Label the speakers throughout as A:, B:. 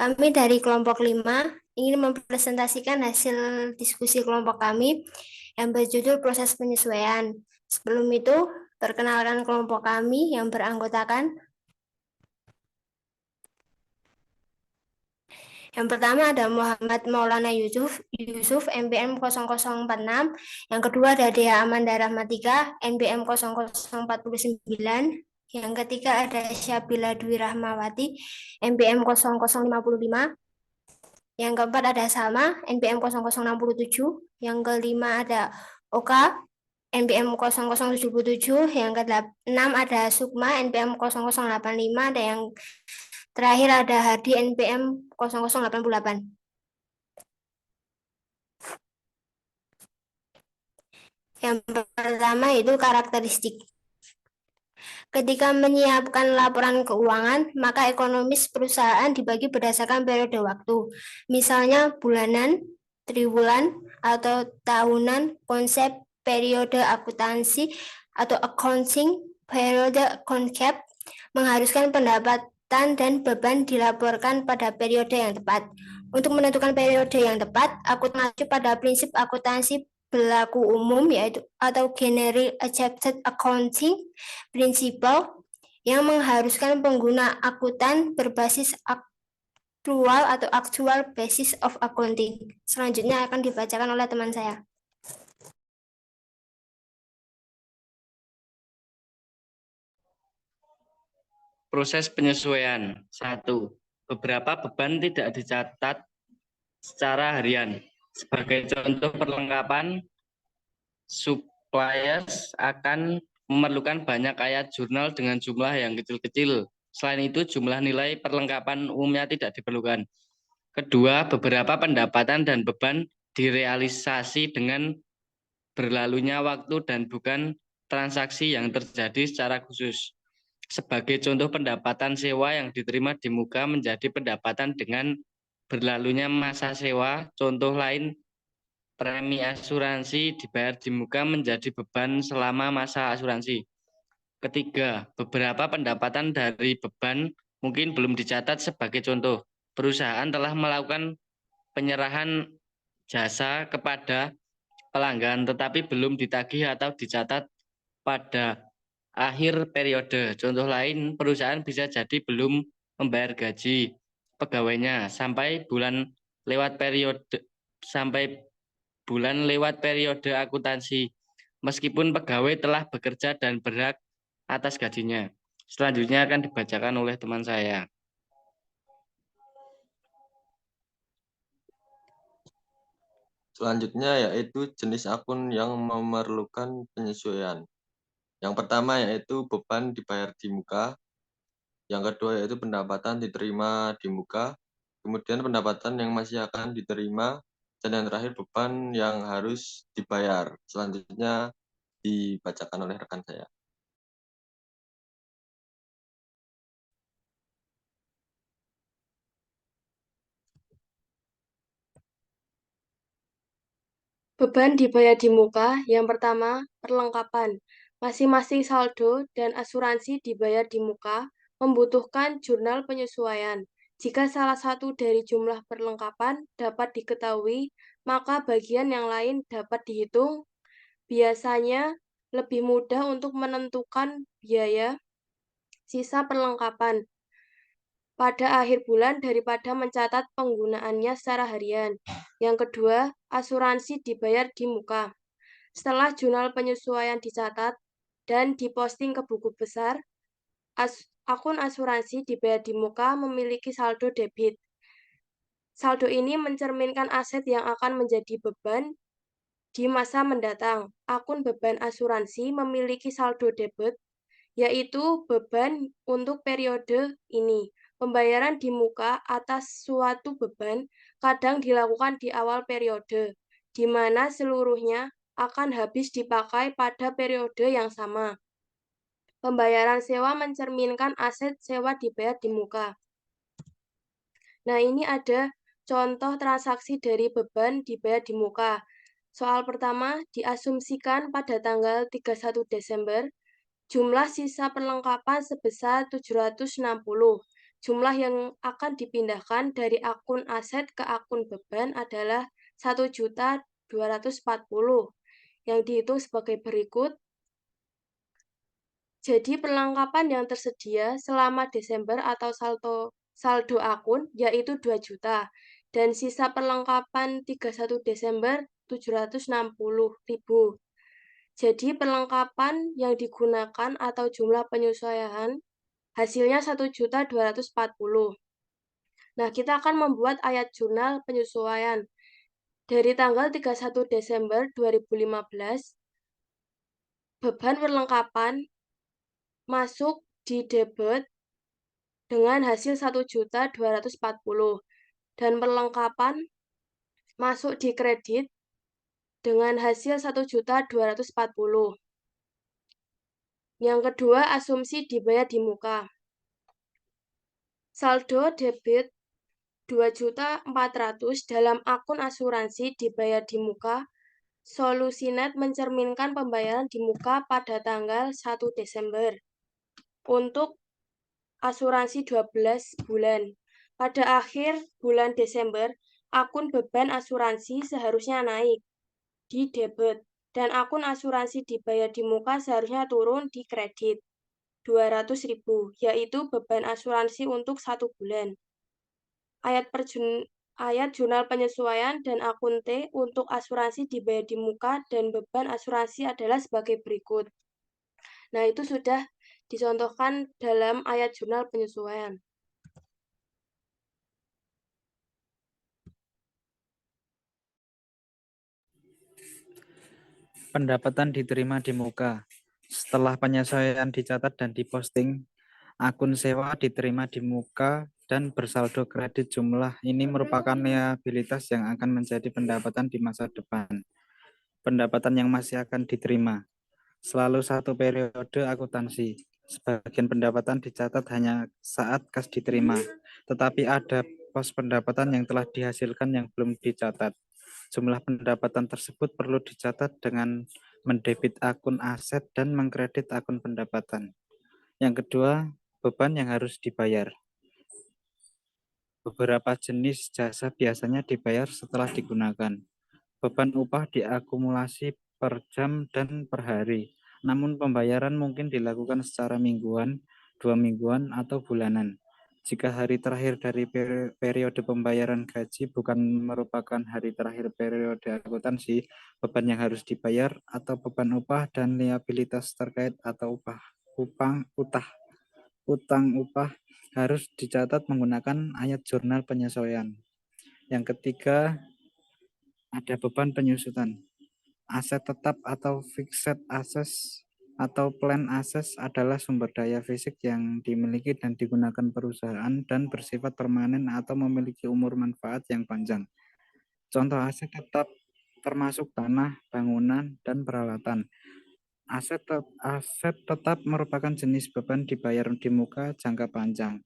A: Kami dari kelompok 5 ingin mempresentasikan hasil diskusi kelompok kami yang berjudul proses penyesuaian. Sebelum itu, perkenalkan kelompok kami yang beranggotakan. Yang pertama ada Muhammad Maulana Yusuf NPM 0046. Yang kedua ada Dea Amanda Rahmatika NPM 0049. Yang ketiga ada Syabila Dwi Rahmawati NPM 0055. Yang keempat ada Salma NPM 0067. Yang kelima ada Oka NPM 0077. Yang keenam ada Sukma NPM 0085. Dan yang terakhir ada Hadi NPM 0088. Yang pertama itu karakteristik. Ketika menyiapkan laporan keuangan, maka ekonomis perusahaan dibagi berdasarkan periode waktu. Misalnya bulanan, triwulan, atau tahunan. Konsep periode akuntansi atau accounting periode konsep mengharuskan pendapatan dan beban dilaporkan pada periode yang tepat. Untuk menentukan periode yang tepat, aku mengacu pada prinsip akuntansi berlaku umum yaitu atau Generally Accepted Accounting Principle yang mengharuskan pengguna akuntan berbasis aktual atau actual basis of accounting. Selanjutnya akan dibacakan oleh teman saya.
B: Proses penyesuaian. 1. Beberapa beban tidak dicatat secara harian. Sebagai contoh perlengkapan, suppliers akan memerlukan banyak ayat jurnal dengan jumlah yang kecil-kecil. Selain itu, jumlah nilai perlengkapan umumnya tidak diperlukan. Kedua, beberapa pendapatan dan beban direalisasi dengan berlalunya waktu dan bukan transaksi yang terjadi secara khusus. Sebagai contoh, pendapatan sewa yang diterima di muka menjadi pendapatan dengan berlalunya masa sewa. Contoh lain, premi asuransi dibayar di muka menjadi beban selama masa asuransi. Ketiga, beberapa pendapatan dari beban mungkin belum dicatat. Sebagai contoh, perusahaan telah melakukan penyerahan jasa kepada pelanggan tetapi belum ditagih atau dicatat pada akhir periode. Contoh lain, perusahaan bisa jadi belum membayar gaji pegawainya sampai bulan lewat periode akuntansi, meskipun pegawai telah bekerja dan berhak atas gajinya. Selanjutnya akan dibacakan oleh teman saya.
C: Selanjutnya yaitu jenis akun yang memerlukan penyesuaian. Yang pertama yaitu beban dibayar di muka. Yang kedua yaitu pendapatan diterima di muka. Kemudian pendapatan yang masih akan diterima. Dan yang terakhir beban yang harus dibayar. Selanjutnya dibacakan oleh rekan saya.
D: Beban dibayar di muka. Yang pertama, perlengkapan. Masing-masing saldo dan asuransi dibayar di muka membutuhkan jurnal penyesuaian. Jika salah satu dari jumlah perlengkapan dapat diketahui, maka bagian yang lain dapat dihitung. Biasanya lebih mudah untuk menentukan biaya sisa perlengkapan pada akhir bulan daripada mencatat penggunaannya secara harian. Yang kedua, asuransi dibayar di muka. Setelah jurnal penyesuaian dicatat dan diposting ke buku besar, akun asuransi dibayar di muka memiliki saldo debit. Saldo ini mencerminkan aset yang akan menjadi beban di masa mendatang. Akun beban asuransi memiliki saldo debit, yaitu beban untuk periode ini. Pembayaran di muka atas suatu beban kadang dilakukan di awal periode, di mana seluruhnya akan habis dipakai pada periode yang sama. Pembayaran sewa mencerminkan aset sewa dibayar di muka. Nah, ini ada contoh transaksi dari beban dibayar di muka. Soal pertama, diasumsikan pada tanggal 31 Desember, jumlah sisa perlengkapan sebesar 760 Jumlah yang akan dipindahkan dari akun aset ke akun beban adalah 1.240.000 yang dihitung sebagai berikut. Jadi perlengkapan yang tersedia selama Desember atau saldo akun yaitu 2 juta dan sisa perlengkapan 31 Desember 760.000. Jadi perlengkapan yang digunakan atau jumlah penyesuaian hasilnya 1.240.000. Nah, kita akan membuat ayat jurnal penyesuaian. Dari tanggal 31 Desember 2015, beban perlengkapan masuk di debit dengan hasil 1.240.000 dan perlengkapan masuk di kredit dengan hasil 1.240.000. Yang kedua, asumsi dibayar di muka. Saldo debit 2.400.000 dalam akun asuransi dibayar di muka. Solusinet mencerminkan pembayaran di muka pada tanggal 1 Desember untuk asuransi 12 bulan. Pada akhir bulan Desember, akun beban asuransi seharusnya naik di debit dan akun asuransi dibayar di muka seharusnya turun di kredit 200.000, yaitu beban asuransi untuk 1 bulan. Ayat jurnal penyesuaian dan akun T untuk asuransi dibayar di muka dan beban asuransi adalah sebagai berikut. Nah, itu sudah dicontohkan dalam ayat jurnal penyesuaian.
E: Pendapatan diterima di muka. Setelah penyesuaian dicatat dan diposting, akun sewa diterima di muka dan bersaldo kredit. Jumlah ini merupakan liabilitas yang akan menjadi pendapatan di masa depan. Pendapatan yang masih akan diterima. Selalu satu periode akuntansi. Sebagian pendapatan dicatat hanya saat kas diterima, tetapi ada pos pendapatan yang telah dihasilkan yang belum dicatat. Jumlah pendapatan tersebut perlu dicatat dengan mendebit akun aset dan mengkredit akun pendapatan. Yang kedua, beban yang harus dibayar. Beberapa jenis jasa biasanya dibayar setelah digunakan. Beban upah diakumulasi per jam dan per hari. Namun pembayaran mungkin dilakukan secara mingguan, 2 mingguan, atau bulanan. Jika hari terakhir dari periode pembayaran gaji bukan merupakan hari terakhir periode akuntansi, beban yang harus dibayar atau beban upah dan liabilitas terkait atau utang upah harus dicatat menggunakan ayat jurnal penyesuaian. Yang ketiga, ada beban penyusutan. Aset tetap atau fixed assets atau plan assets adalah sumber daya fisik yang dimiliki dan digunakan perusahaan dan bersifat permanen atau memiliki umur manfaat yang panjang. Contoh aset tetap termasuk tanah, bangunan, dan peralatan. Aset tetap merupakan jenis beban dibayar di muka jangka panjang.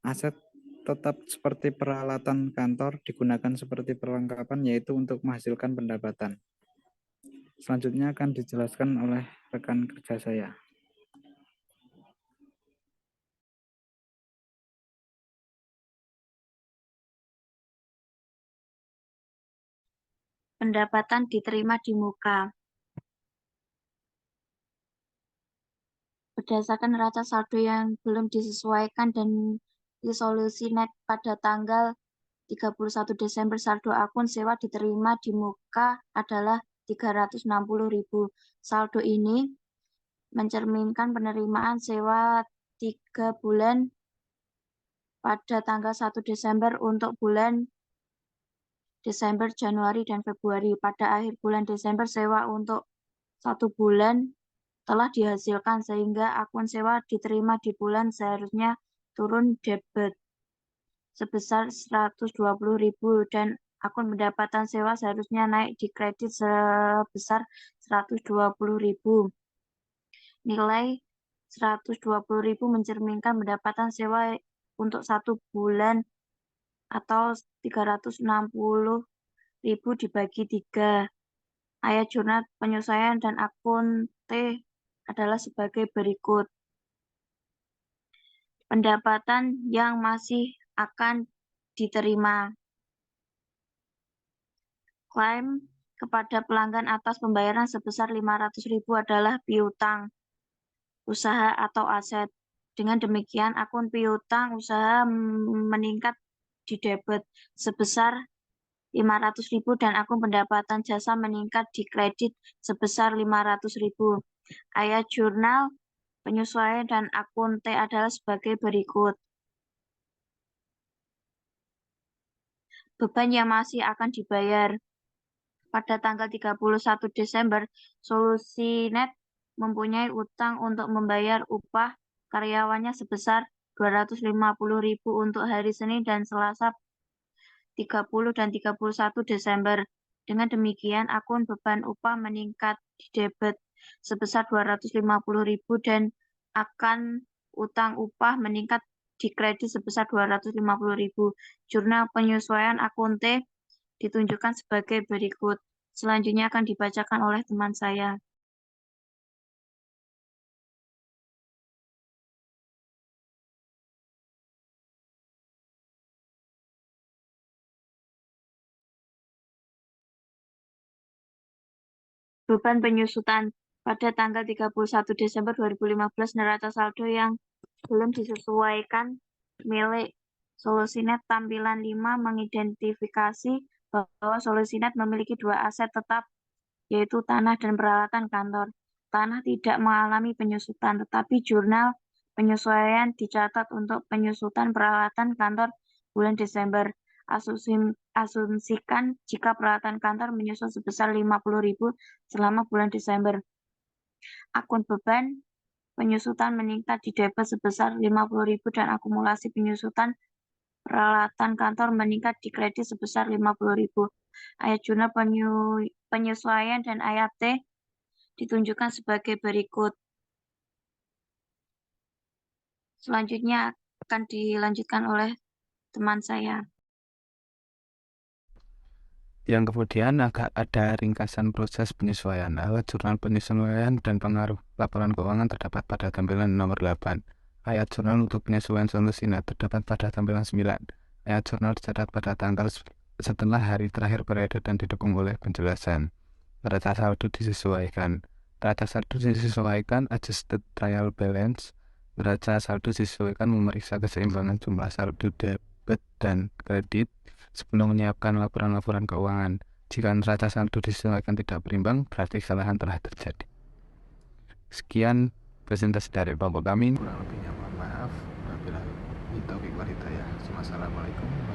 E: Aset tetap seperti peralatan kantor digunakan seperti perlengkapan, yaitu untuk menghasilkan pendapatan. Selanjutnya akan dijelaskan oleh rekan kerja saya.
F: Pendapatan diterima di muka. Berdasarkan neraca saldo yang belum disesuaikan dan disolusi net pada tanggal 31 Desember, saldo akun sewa diterima di muka adalah 360.000. Saldo ini mencerminkan penerimaan sewa 3 bulan pada tanggal 1 Desember untuk bulan Desember, Januari, dan Februari. Pada akhir bulan Desember, sewa untuk 1 bulan telah dihasilkan sehingga akun sewa diterima di bulan seharusnya turun debit sebesar 120.000 dan akun pendapatan sewa seharusnya naik di kredit sebesar 120.000. Nilai 120.000 mencerminkan pendapatan sewa untuk 1 bulan atau 360.000 dibagi 3. Ayat jurnal penyesuaian dan akun T adalah sebagai berikut. pendapatan yang masih akan diterima. Klaim kepada pelanggan atas pembayaran sebesar 500.000 adalah piutang usaha atau aset. Dengan demikian, akun piutang usaha meningkat di debit sebesar 500.000 dan akun pendapatan jasa meningkat di kredit sebesar 500.000. Ayat jurnal penyesuaian dan akun T adalah sebagai berikut. Beban yang masih akan dibayar. Pada tanggal 31 Desember, Solusinet mempunyai utang untuk membayar upah karyawannya sebesar 250.000 untuk hari Senin dan Selasa 30 dan 31 Desember. Dengan demikian, akun beban upah meningkat di debit sebesar 250.000 dan akan utang upah meningkat di kredit sebesar 250.000. Jurnal penyesuaian akun T ditunjukkan sebagai berikut. Selanjutnya akan dibacakan oleh teman saya. Beban penyusutan pada tanggal 31 Desember 2015 neraca saldo yang belum disesuaikan milik Solusinet tampilan 5 mengidentifikasi bahwa Solusinet memiliki dua aset tetap, yaitu tanah dan peralatan kantor. Tanah tidak mengalami penyusutan, tetapi jurnal penyesuaian dicatat untuk penyusutan peralatan kantor bulan Desember. Asumsikan jika peralatan kantor menyusut sebesar 50.000 selama bulan Desember. Akun beban penyusutan meningkat di debit sebesar 50.000 dan akumulasi penyusutan peralatan kantor meningkat di kredit sebesar 50.000. Ayat jurnal penyesuaian dan ayat T ditunjukkan sebagai berikut. Selanjutnya akan dilanjutkan oleh teman saya.
G: Yang kemudian ada ringkasan proses penyesuaian. Alat jurnal penyesuaian dan pengaruh laporan keuangan terdapat pada tampilan nomor 8. Ayat jurnal untuk penyesuaian Solusinet terdapat pada tampilan 9. Ayat jurnal dicatat pada tanggal setelah hari terakhir periode dan didukung oleh penjelasan. Neraca saldo disesuaikan. Neraca saldo disesuaikan adjusted trial balance. Neraca saldo disesuaikan memeriksa keseimbangan jumlah saldo debit dan kredit sebelum menyiapkan laporan-laporan keuangan. Jika neraca saldo disesuaikan tidak berimbang, berarti kesalahan telah terjadi. Sekian presentasi dari kelompok kami. Kurang lebihnya mohon maaf. Wabillahi taufiq wal hidayah. Wassalamualaikum.